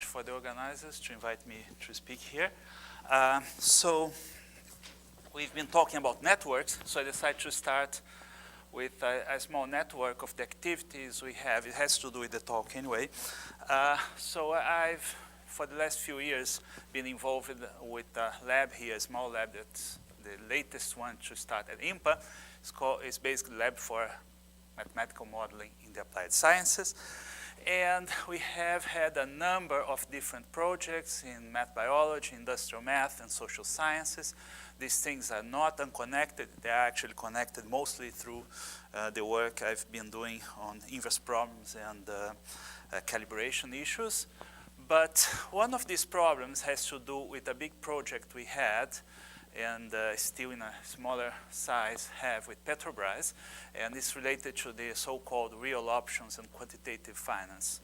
for the organizers to invite me to speak here. So we've been talking about networks, so I decided to start with a small network of the activities we have. It has to do with the talk anyway. So I've, for the last few years, been involved with a lab here, a small lab that's the latest one to start at IMPA. It's basically a lab for mathematical modeling in the applied sciences. And we have had a number of different projects in math biology, industrial math, and social sciences. These things are not unconnected. They are actually connected mostly through the work I've been doing on inverse problems and calibration issues. But one of these problems has to do with a big project we had and still in a smaller size have with Petrobras, and it's related to the so-called real options and quantitative finance.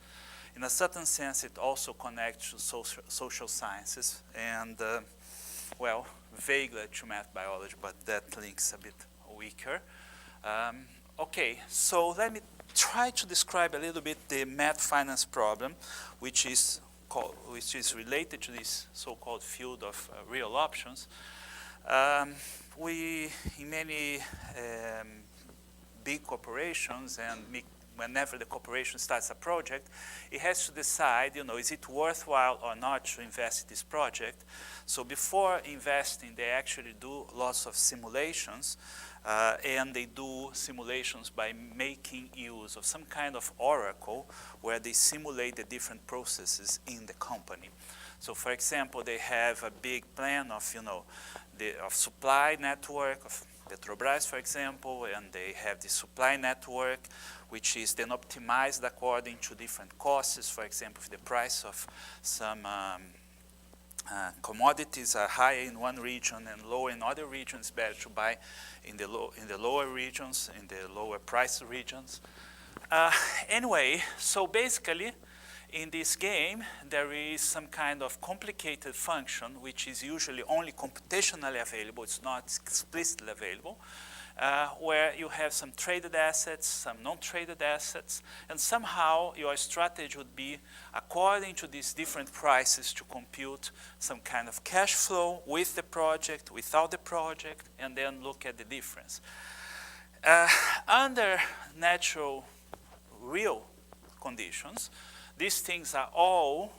In a certain sense, it also connects to social sciences and, well, vaguely to math biology, but that link's a bit weaker. Okay, so let me try to describe a little bit the math finance problem, which is related to this so-called field of real options. We, in many big corporations, and whenever the corporation starts a project, it has to decide, is it worthwhile or not to invest in this project. So before investing, they actually do lots of simulations, and they do simulations by making use of some kind of oracle where they simulate the different processes in the company. So for example, they have a big plan of, of supply network of Petrobras, for example, and they have the supply network, which is then optimized according to different costs. For example, if the price of some commodities are higher in one region and lower in other regions, better to buy in the lower regions, in the lower price regions. Anyway, so basically, in this game, there is some kind of complicated function which is usually only computationally available, it's not explicitly available, where you have some traded assets, some non-traded assets, and somehow your strategy would be, according to these different prices, to compute some kind of cash flow with the project, without the project, and then look at the difference. Under natural, real conditions, these things are all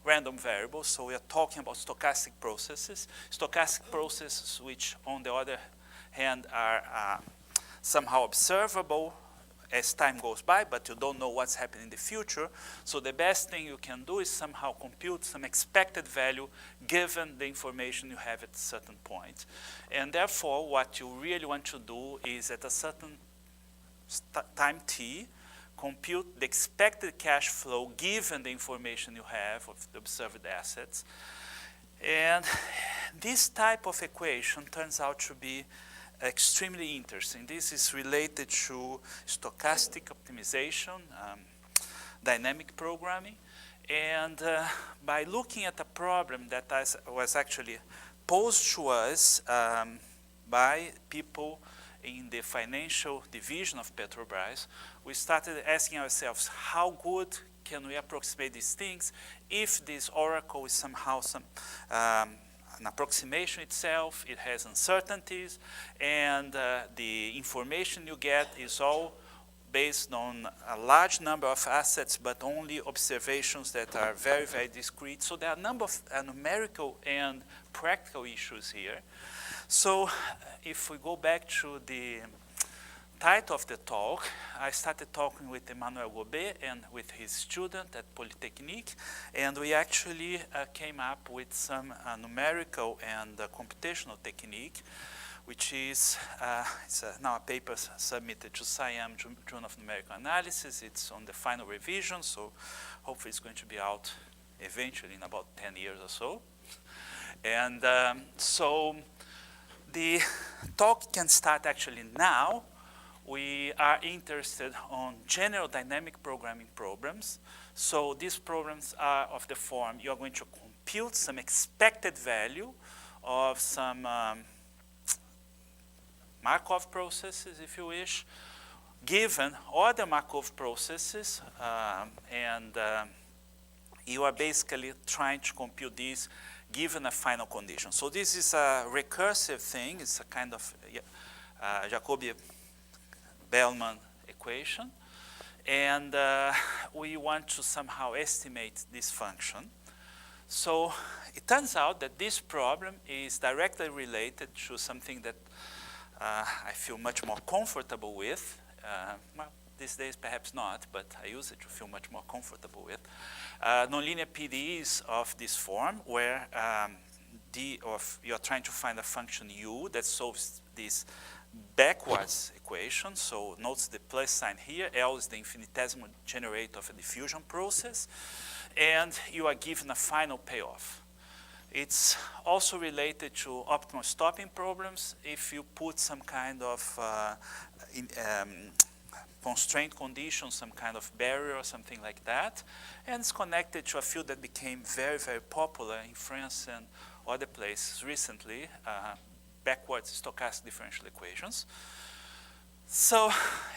random variables, so we are talking about stochastic processes. Stochastic processes which, on the other hand, are somehow observable as time goes by, but you don't know what's happening in the future. So the best thing you can do is somehow compute some expected value given the information you have at a certain point. And therefore, what you really want to do is at a certain time t, compute the expected cash flow given the information you have of the observed assets. And this type of equation turns out to be extremely interesting. This is related to stochastic optimization, dynamic programming. And by looking at a problem that was actually posed to us by people in the financial division of Petrobras, we started asking ourselves, how good can we approximate these things if this oracle is somehow an approximation itself, it has uncertainties, and the information you get is all based on a large number of assets, but only observations that are very, very discrete. So there are a number of numerical and practical issues here. So if we go back to the title of the talk, I started talking with Emmanuel Gobet and with his student at Polytechnique, and we actually came up with some numerical and computational technique, which is it's now a paper submitted to SciAm, Journal of Numerical Analysis. It's on the final revision, so hopefully it's going to be out eventually in about 10 years or so. And so the talk can start actually now. We are interested on general dynamic programming problems. So these problems are of the form, you're going to compute some expected value of some Markov processes, if you wish, given other Markov processes, and you are basically trying to compute this given a final condition. So this is a recursive thing. It's a kind of Jacobi-Bellman equation. And we want to somehow estimate this function. So it turns out that this problem is directly related to something that I feel much more comfortable with. Well, these days perhaps not, but I use it to feel much more comfortable with. Nonlinear PDEs of this form, where you're trying to find a function u that solves this backwards equation. So notice the plus sign here. L is the infinitesimal generator of a diffusion process. And you are given a final payoff. It's also related to optimal stopping problems if you put some kind of constraint condition, some kind of barrier or something like that. And it's connected to a field that became very, very popular in France and other places recently, backwards stochastic differential equations. So,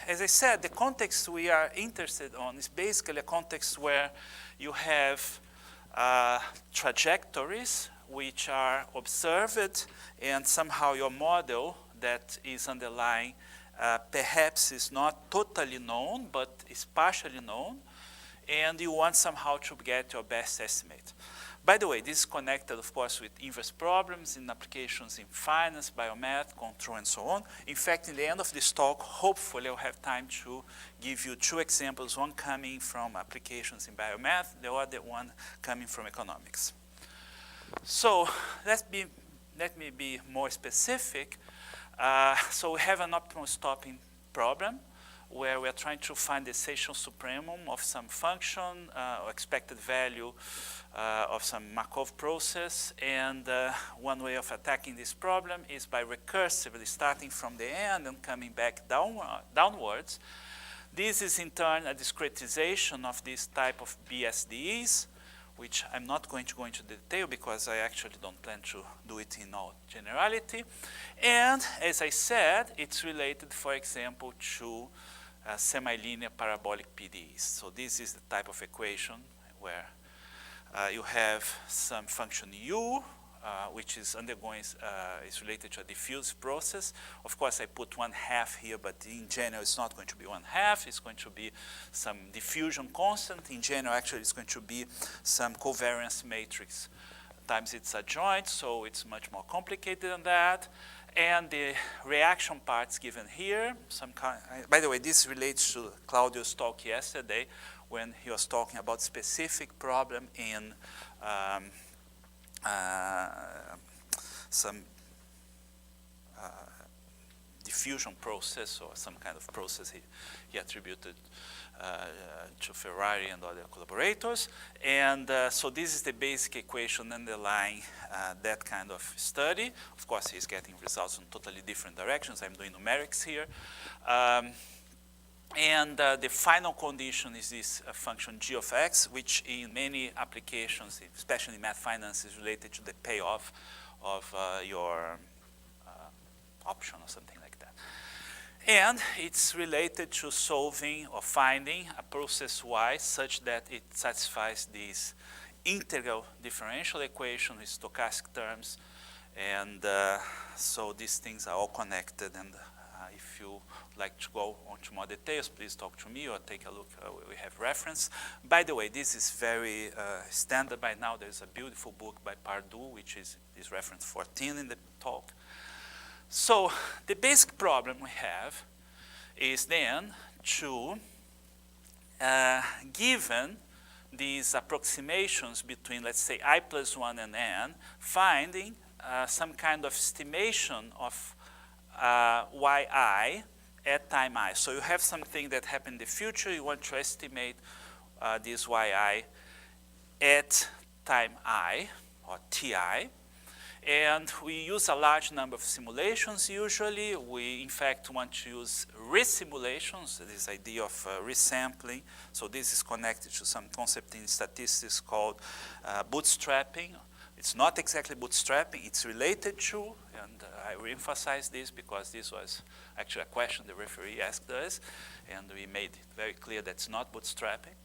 as I said, the context we are interested on is basically a context where you have trajectories which are observed, and somehow your model that is underlying perhaps is not totally known, but is partially known, and you want somehow to get your best estimate. By the way, this is connected, of course, with inverse problems in applications in finance, biomath, control, and so on. In fact, in the end of this talk, hopefully I'll have time to give you two examples, one coming from applications in biomath, the other one coming from economics. So let me be more specific. So we have an optimal stopping problem where we are trying to find the essential supremum of some function or expected value of some Markov process. And one way of attacking this problem is by recursively starting from the end and coming back downwards. This is in turn a discretization of this type of BSDEs, which I'm not going to go into detail because I actually don't plan to do it in all generality. And as I said, it's related, for example, to semi-linear parabolic PDEs. So this is the type of equation where you have some function u, which is undergoing, is related to a diffuse process. Of course, I put 1/2 here, but in general, it's not going to be 1/2. It's going to be some diffusion constant. In general, actually, it's going to be some covariance matrix times its adjoint, so it's much more complicated than that. And the reaction parts given here, by the way, this relates to Claudio's talk yesterday when he was talking about specific problem in some diffusion process or some kind of process he attributed to Ferrari and other collaborators. And so this is the basic equation underlying that kind of study. Of course, he's getting results in totally different directions. I'm doing numerics here. And the final condition is this function g of x, which in many applications, especially in math finance, is related to the payoff of your option or something like that. And it's related to solving or finding a process y such that it satisfies this integral differential equation with stochastic terms. And so these things are all connected. And if you like to go into more details, please talk to me or take a look. We have reference. By the way, this is very standard by now. There's a beautiful book by Pardue, which is reference 14 in the talk. So the basic problem we have is then to, given these approximations between, let's say, I plus 1 and n, finding some kind of estimation of yi at time I. So you have something that happened in the future. You want to estimate this yi at time I, or ti. And we use a large number of simulations usually. We, in fact, want to use resimulations, this idea of resampling. So this is connected to some concept in statistics called bootstrapping. It's not exactly bootstrapping. It's related to, and I re-emphasize this because this was actually a question the referee asked us, and we made it very clear that it's not bootstrapping.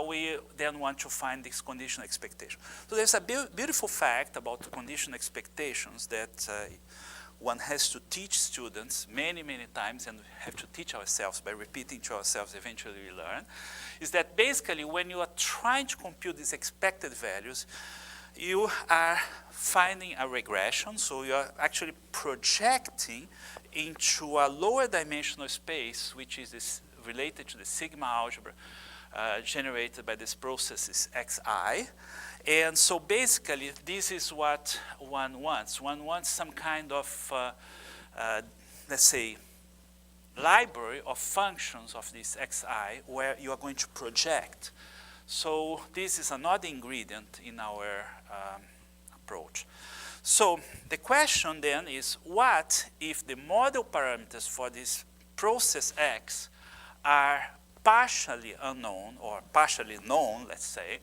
We then want to find this conditional expectation. So there's a beautiful fact about conditional expectations that one has to teach students many, many times, and we have to teach ourselves by repeating to ourselves, eventually we learn, is that basically when you are trying to compute these expected values, you are finding a regression, so you are actually projecting into a lower dimensional space, which is this related to the sigma algebra generated by this process xi. And so basically, this is what one wants. One wants some kind of, let's say, library of functions of this xi where you are going to project. So this is another ingredient in our approach. So the question then is, what if the model parameters for this process x are partially unknown or partially known, let's say,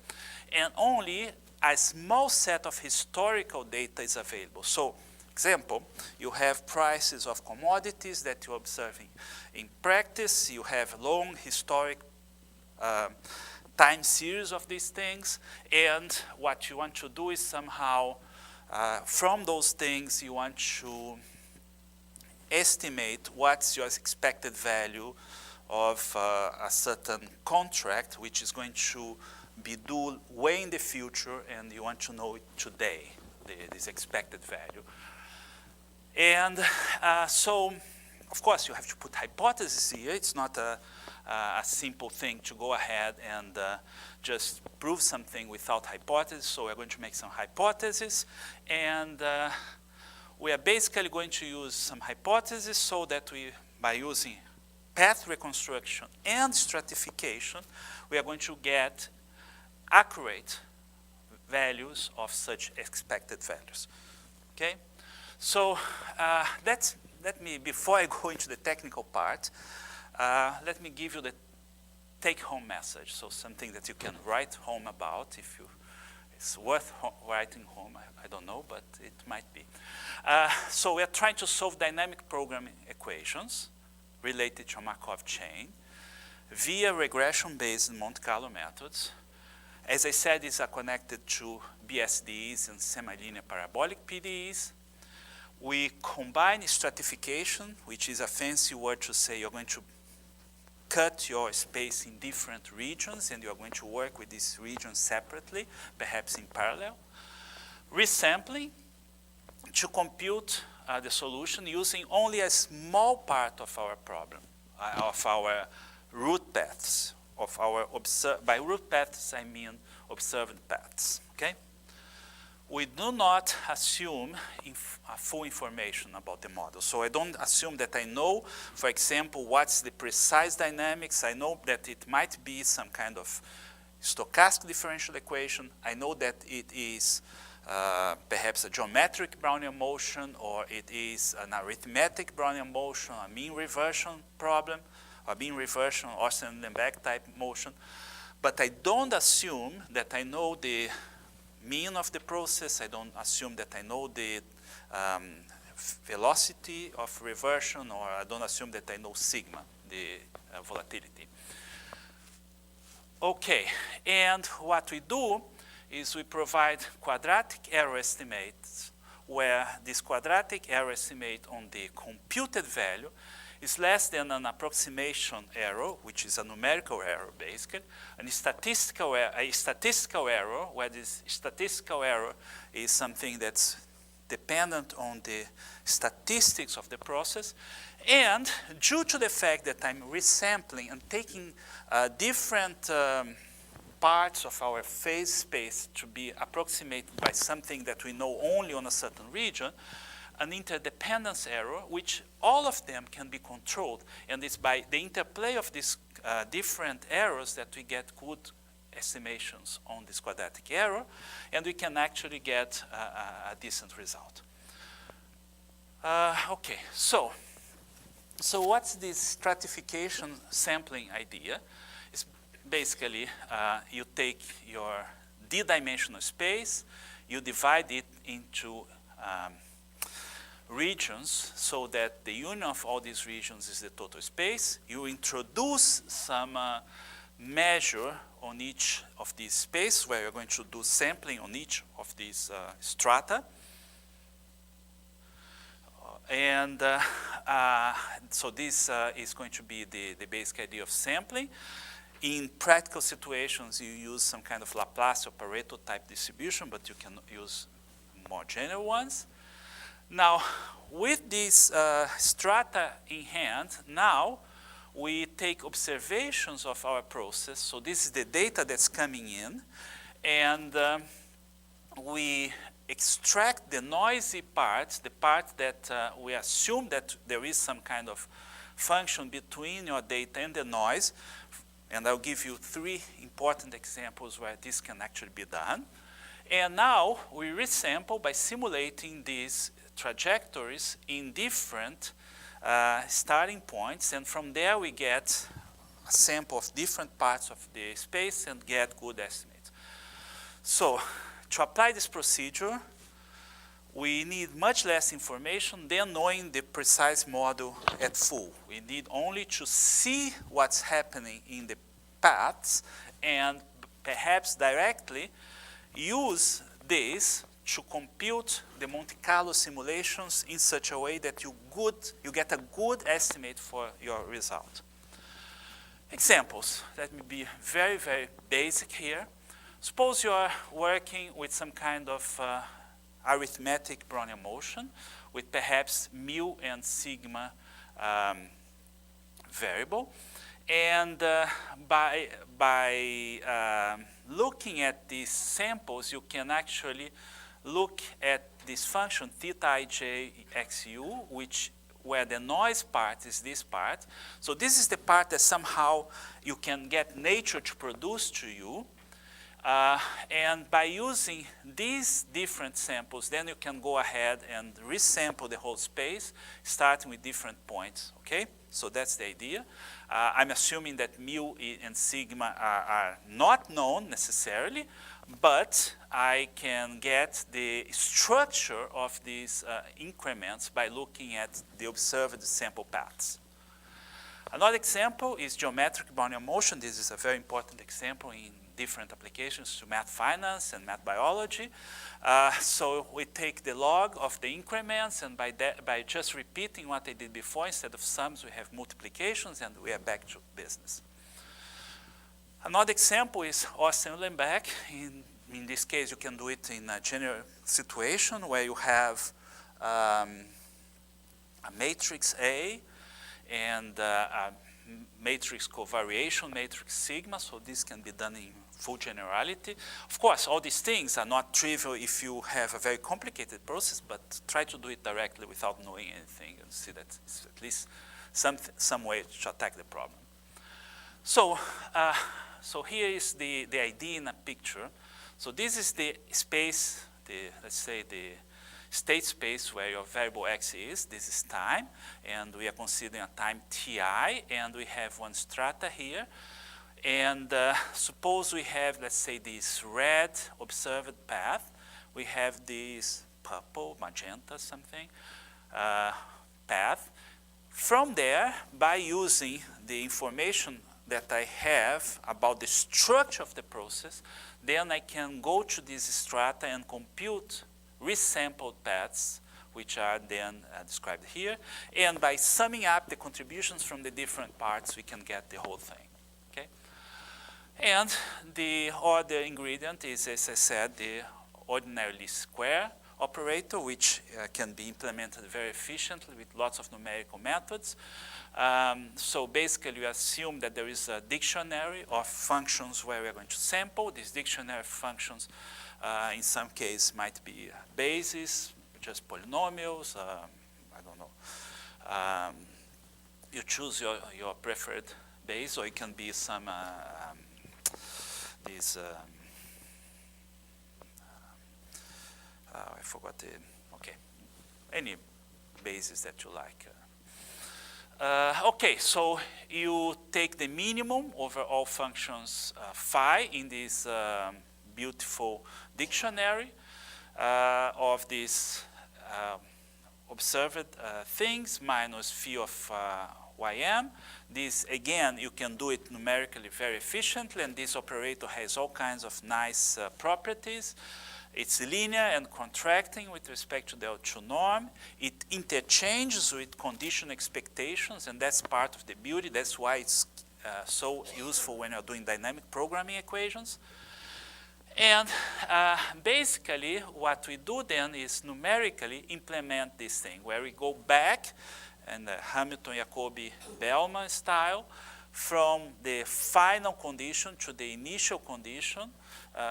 and only a small set of historical data is available? So, example, you have prices of commodities that you're observing in practice. You have long historic time series of these things, and what you want to do is somehow, from those things, you want to estimate what's your expected value of a certain contract, which is going to be due way in the future, and you want to know it today, this expected value. And so, of course, you have to put hypotheses here. It's not a simple thing to go ahead and just prove something without hypothesis. So we're going to make some hypotheses, and we are basically going to use some hypotheses so that we, by using path reconstruction and stratification, we are going to get accurate values of such expected values. Okay? So let me, before I go into the technical part, let me give you the take-home message, so something that you can write home about. If it's worth writing home, I don't know, but it might be. So we are trying to solve dynamic programming equations related to a Markov chain via regression-based Monte Carlo methods. As I said, these are connected to BSDs and semi-linear parabolic PDEs. We combine stratification, which is a fancy word to say you're going to cut your space in different regions, and you're going to work with these regions separately, perhaps in parallel. Resampling, to compute the solution using only a small part of our problem, of our root paths, by root paths I mean observed paths, okay? We do not assume full information about the model. So I don't assume that I know, for example, what's the precise dynamics. I know that it might be some kind of stochastic differential equation. I know that it is perhaps a geometric Brownian motion, or it is an arithmetic Brownian motion, a mean reversion problem, a mean reversion or Sand-Lenbeck type motion. But I don't assume that I know the mean of the process. I don't assume that I know the velocity of reversion, or I don't assume that I know sigma, the volatility. Okay, and what we do is we provide quadratic error estimates, where this quadratic error estimate on the computed value is less than an approximation error, which is a numerical error basically, and a statistical error, where this statistical error is something that's dependent on the statistics of the process. And due to the fact that I'm resampling and taking different parts of our phase space to be approximated by something that we know only on a certain region, an interdependence error, which all of them can be controlled. And it's by the interplay of these different errors that we get good estimations on this quadratic error, and we can actually get a decent result. Okay, so what's this stratification sampling idea? It's basically you take your d-dimensional space, you divide it into regions, so that the union of all these regions is the total space. You introduce some measure on each of these space, where you're going to do sampling on each of these strata. So this is going to be the basic idea of sampling. In practical situations, you use some kind of Laplace or Pareto type distribution, but you can use more general ones. Now, with this strata in hand, now we take observations of our process. So this is the data that's coming in, and we extract the noisy parts, the part that we assume that there is some kind of function between your data and the noise. And I'll give you 3 important examples where this can actually be done. And now we resample by simulating these trajectories in different starting points. And from there we get a sample of different parts of the space and get good estimates. So to apply this procedure, we need much less information than knowing the precise model at full. We need only to see what's happening in the paths and perhaps directly use this to compute the Monte Carlo simulations in such a way that you get a good estimate for your result. Examples. Let me be very, very basic here. Suppose you are working with some kind of arithmetic Brownian motion with perhaps mu and sigma variable. And by looking at these samples, you can actually look at this function theta ij xu, where the noise part is this part. So this is the part that somehow you can get nature to produce to you. And by using these different samples, then you can go ahead and resample the whole space, starting with different points, okay? So that's the idea. I'm assuming that mu and sigma are not known necessarily, but I can get the structure of these increments by looking at the observed sample paths. Another example is geometric Brownian motion. This is a very important example in different applications to math finance and math biology. So we take the log of the increments, and by just repeating what I did before, instead of sums, we have multiplications, and we are back to business. Another example is Austin-Uhlenbeck. In this case, you can do it in a general situation where you have a matrix A and a matrix covariation, matrix sigma, so this can be done in full generality. Of course, all these things are not trivial if you have a very complicated process, but try to do it directly without knowing anything and see that it's at least some way to attack the problem. So, so here is the idea in a picture. So this is the space, let's say the state space where your variable x is. This is time, and we are considering a time ti, and we have one strata here. And suppose we have, let's say, this red observed path. We have this purple, magenta, something, path. From there, by using the information that I have about the structure of the process, then I can go to this strata and compute resampled paths, which are then described here. And by summing up the contributions from the different parts, we can get the whole thing. Okay? And the other ingredient is, as I said, the ordinary least square operator, which can be implemented very efficiently with lots of numerical methods. So basically, we assume that there is a dictionary of functions where we're going to sample. These dictionary functions, in some case, might be bases, just polynomials, I don't know. You choose your preferred base, or it can be some these I forgot the, okay, any basis that you like. Okay, so you take the minimum over all functions phi in this beautiful dictionary of these observed things minus phi of ym. This, again, you can do it numerically very efficiently, and this operator has all kinds of nice properties. It's linear and contracting with respect to the L2 norm. It interchanges with condition expectations, and that's part of the beauty. That's why it's so useful when you're doing dynamic programming equations. And basically, what we do then is numerically implement this thing, where we go back in the Hamilton-Jacobi-Bellman style from the final condition to the initial condition,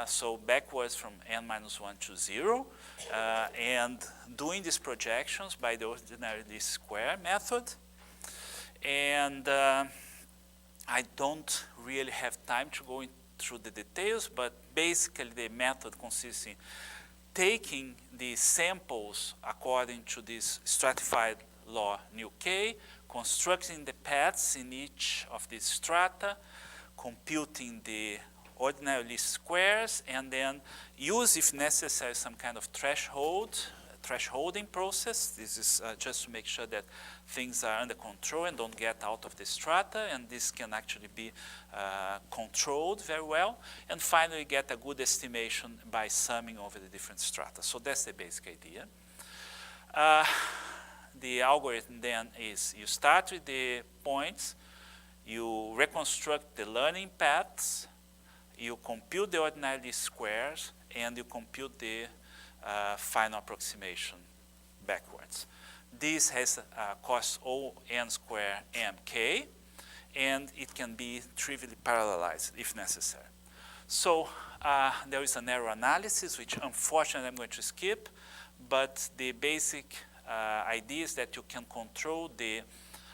so backwards from n minus 1 to 0, and doing these projections by the ordinary least square method. And I don't really have time to go through the details, but basically the method consists in taking the samples according to this stratified law nu k, constructing the paths in each of these strata, computing the ordinary least squares, and then use, if necessary, some kind of thresholding process. This is just to make sure that things are under control and don't get out of the strata, and this can actually be controlled very well. And finally, get a good estimation by summing over the different strata. So that's the basic idea. The algorithm then is you start with the points, you reconstruct the learning paths, you compute the ordinary least squares, and you compute the final approximation backwards. This has cost O n square mk, and it can be trivially parallelized if necessary. So there is an error analysis, which unfortunately I'm going to skip, but the basic idea is that you can control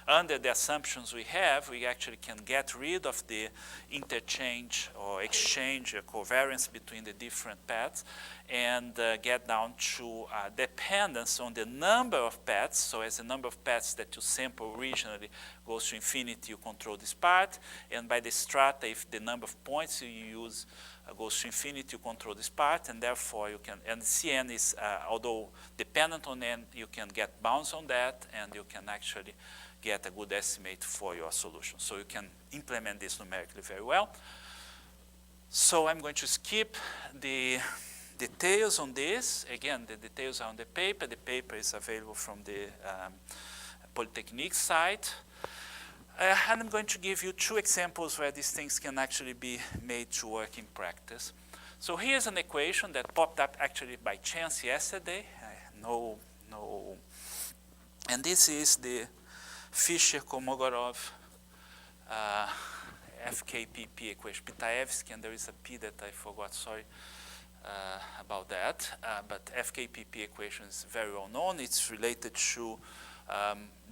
under the assumptions we have, we actually can get rid of the interchange or exchange or covariance between the different paths and get down to dependence on the number of paths. So as the number of paths that you sample originally goes to infinity, you control this part. And by the strata, if the number of points you use goes to infinity, you control this part, and therefore you can, and Cn is, although dependent on n, you can get bounds on that, and you can actually get a good estimate for your solution. So you can implement this numerically very well. So I'm going to skip the details on this. Again, the details are on the paper. The paper is available from the Polytechnique site. And I'm going to give you two examples where these things can actually be made to work in practice. So here's an equation that popped up actually by chance yesterday. And this is the Fisher-Kolmogorov FKPP equation, Pitaevsky, and there is a P that I forgot, sorry about that. But FKPP equation is very well known. It's related to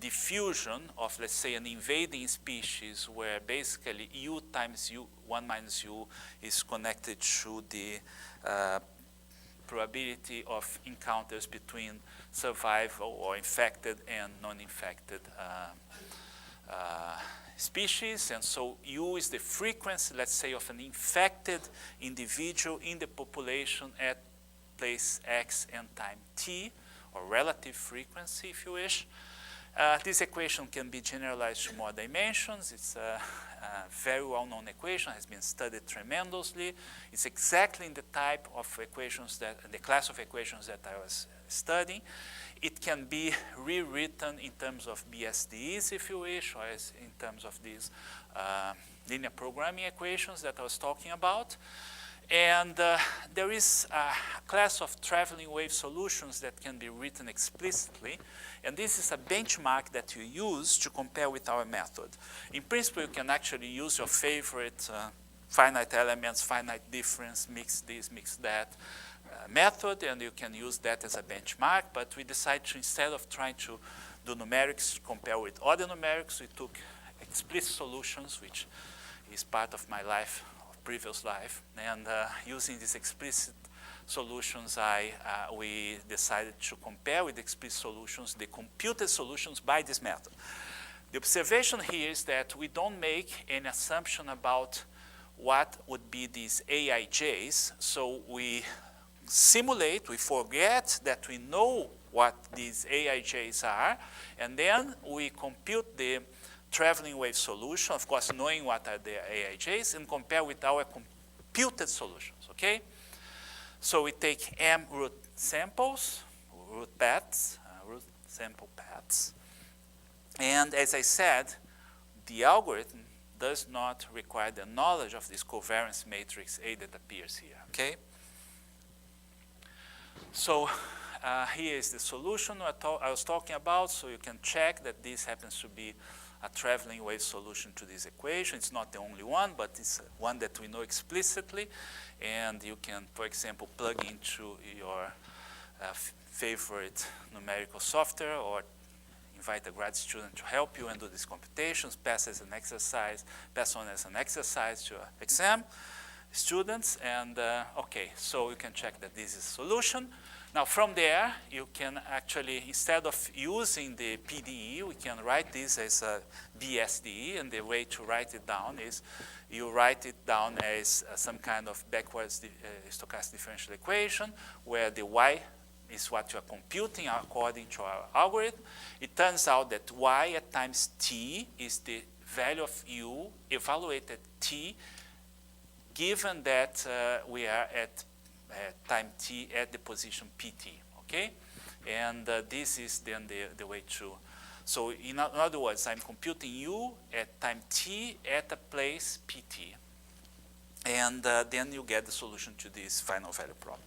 diffusion of, let's say, an invading species where basically U times U, 1 minus U, is connected to the probability of encounters between survival or infected and non-infected species. And so U is the frequency, let's say, of an infected individual in the population at place X and time T, or relative frequency, if you wish. This equation can be generalized to more dimensions. It's a very well-known equation, has been studied tremendously. It's exactly in the type of equations the class of equations that I was studying. It can be rewritten in terms of BSDEs, if you wish, or in terms of these linear programming equations that I was talking about. And there is a class of traveling wave solutions that can be written explicitly. And this is a benchmark that you use to compare with our method. In principle, you can actually use your favorite finite elements, finite difference, mix this, mix that method, and you can use that as a benchmark. But we decided to, instead of trying to do numerics to compare with other numerics, we took explicit solutions, which is part of my life, previous life, and using these explicit solutions, we decided to compare with explicit solutions the computed solutions by this method. The observation here is that we don't make any assumption about what would be these AIJs, so we simulate, we forget that we know what these AIJs are, and then we compute the traveling wave solution, of course, knowing what are the AIJs, and compare with our computed solutions, okay? So we take m root samples, root paths, root sample paths, and as I said, the algorithm does not require the knowledge of this covariance matrix A that appears here, okay? So here is the solution I was talking about, so you can check that this happens to be a traveling wave solution to this equation. It's not the only one, but it's one that we know explicitly, and you can, for example, plug into your favorite numerical software or invite a grad student to help you and do these computations, pass on as an exercise to exam students, and okay, so you can check that this is a solution. Now from there, you can actually, instead of using the PDE, we can write this as a BSDE, and the way to write it down is you write it down as some kind of backwards stochastic differential equation, where the y is what you are computing according to our algorithm. It turns out that y at times t is the value of u evaluated t, given that we are at time t at the position pt, okay? And this is then the way to, so in other words, I'm computing u at time t at a place pt. And then you get the solution to this final value problem.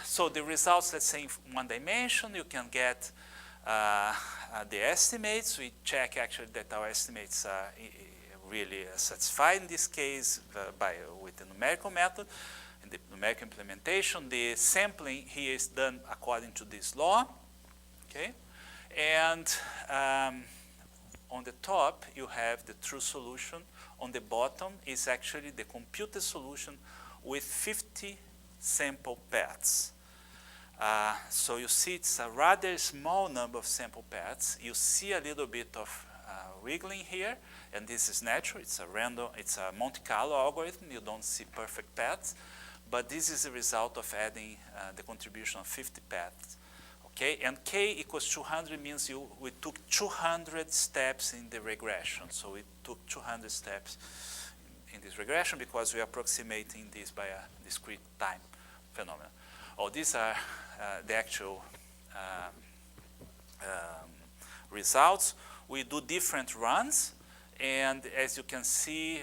So the results, let's say in one dimension, you can get the estimates. We check actually that our estimates are really satisfied in this case with the numerical method. In the numerical implementation, the sampling here is done according to this law, okay? And on the top, you have the true solution. On the bottom is actually the computed solution with 50 sample paths. So you see it's a rather small number of sample paths. You see a little bit of wiggling here, and this is natural. It's a random, it's a Monte Carlo algorithm. You don't see perfect paths, but this is the result of adding the contribution of 50 paths. Okay, and k equals 200 means we took 200 steps in the regression. So we took 200 steps in this regression because we are approximating this by a discrete time phenomenon. Oh, these are the actual results. We do different runs, and as you can see,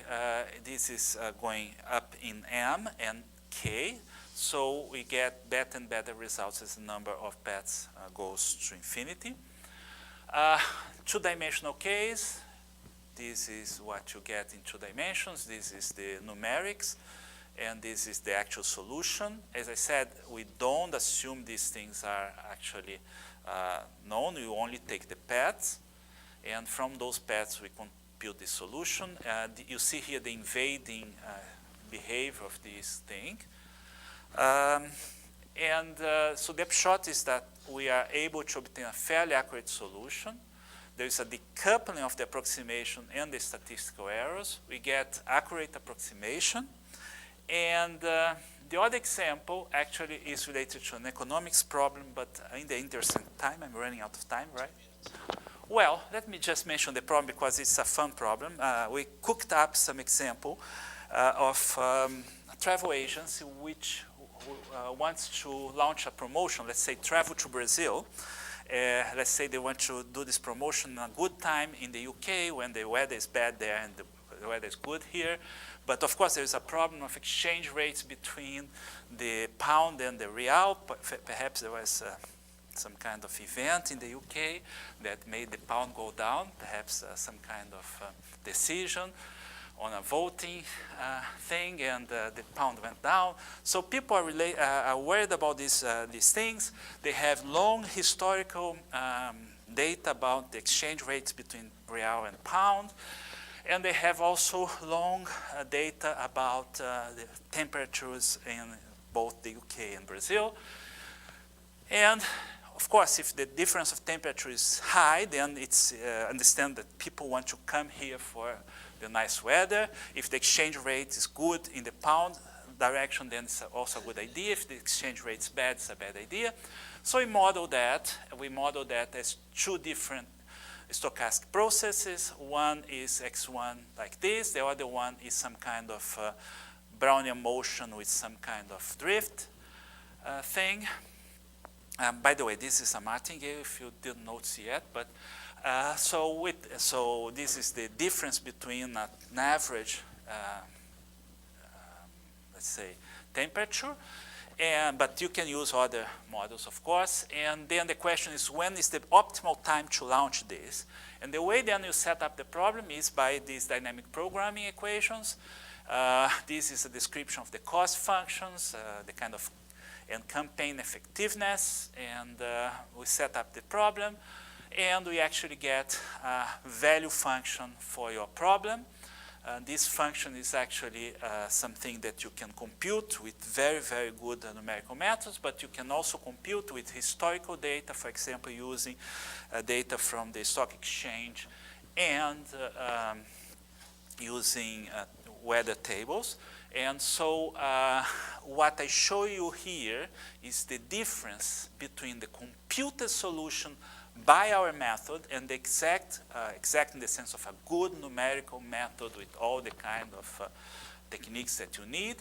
this is going up in m and k. So we get better and better results as the number of paths goes to infinity. Two-dimensional case, this is what you get in 2 dimensions. This is the numerics, and this is the actual solution. As I said, we don't assume these things are actually known. We only take the paths, and from those paths we compute the solution. You see here the invading behavior of this thing. So the upshot is that we are able to obtain a fairly accurate solution. There is a decoupling of the approximation and the statistical errors. We get accurate approximation. And the other example actually is related to an economics problem, but in the interest of time, I'm running out of time, right? Well, let me just mention the problem because it's a fun problem. We cooked up some example of a travel agency which wants to launch a promotion, let's say travel to Brazil. Let's say they want to do this promotion a good time in the UK when the weather is bad there and the weather is good here. But of course, there is a problem of exchange rates between the pound and the real. Perhaps there was some kind of event in the UK that made the pound go down, perhaps some kind of decision on a voting thing, and the pound went down. So people are worried about these things. They have long historical data about the exchange rates between real and pound. And they have also long data about the temperatures in both the UK and Brazil. And of course, if the difference of temperature is high, then it's understand that people want to come here for the nice weather. If the exchange rate is good in the pound direction, then it's also a good idea. If the exchange rate is bad, it's a bad idea. So we model that. We model that as 2 different stochastic processes. One is x1 like this. The other one is some kind of Brownian motion with some kind of drift thing. By the way, this is a martingale if you didn't notice yet. But so this is the difference between an average, let's say, temperature. But you can use other models, of course. And then the question is, when is the optimal time to launch this? And the way then you set up the problem is by these dynamic programming equations. This is a description of the cost functions, the kind of and campaign effectiveness. And we set up the problem. And we actually get a value function for your problem. This function is actually something that you can compute with very, very good numerical methods, but you can also compute with historical data, for example, using data from the stock exchange and using weather tables. And so what I show you here is the difference between the computed solution by our method and the exact in the sense of a good numerical method with all the kind of techniques that you need.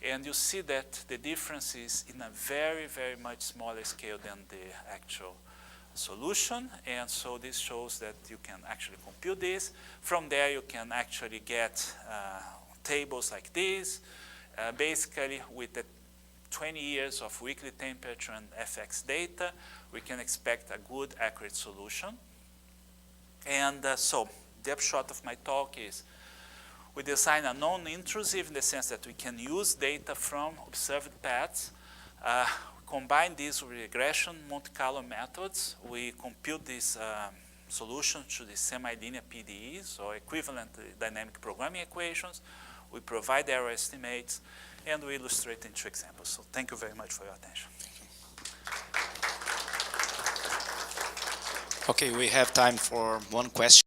And you see that the difference is in a very, very much smaller scale than the actual solution. And so this shows that you can actually compute this. From there, you can actually get tables like this, basically with the 20 years of weekly temperature and FX data, we can expect a good, accurate solution. And so the upshot of my talk is we design a non-intrusive in the sense that we can use data from observed paths, combine this with regression Monte Carlo methods. We compute this solution to the semi-linear PDEs, or equivalent dynamic programming equations. We provide error estimates, and we illustrate in 2 examples. So thank you very much for your attention. Okay, we have time for one question.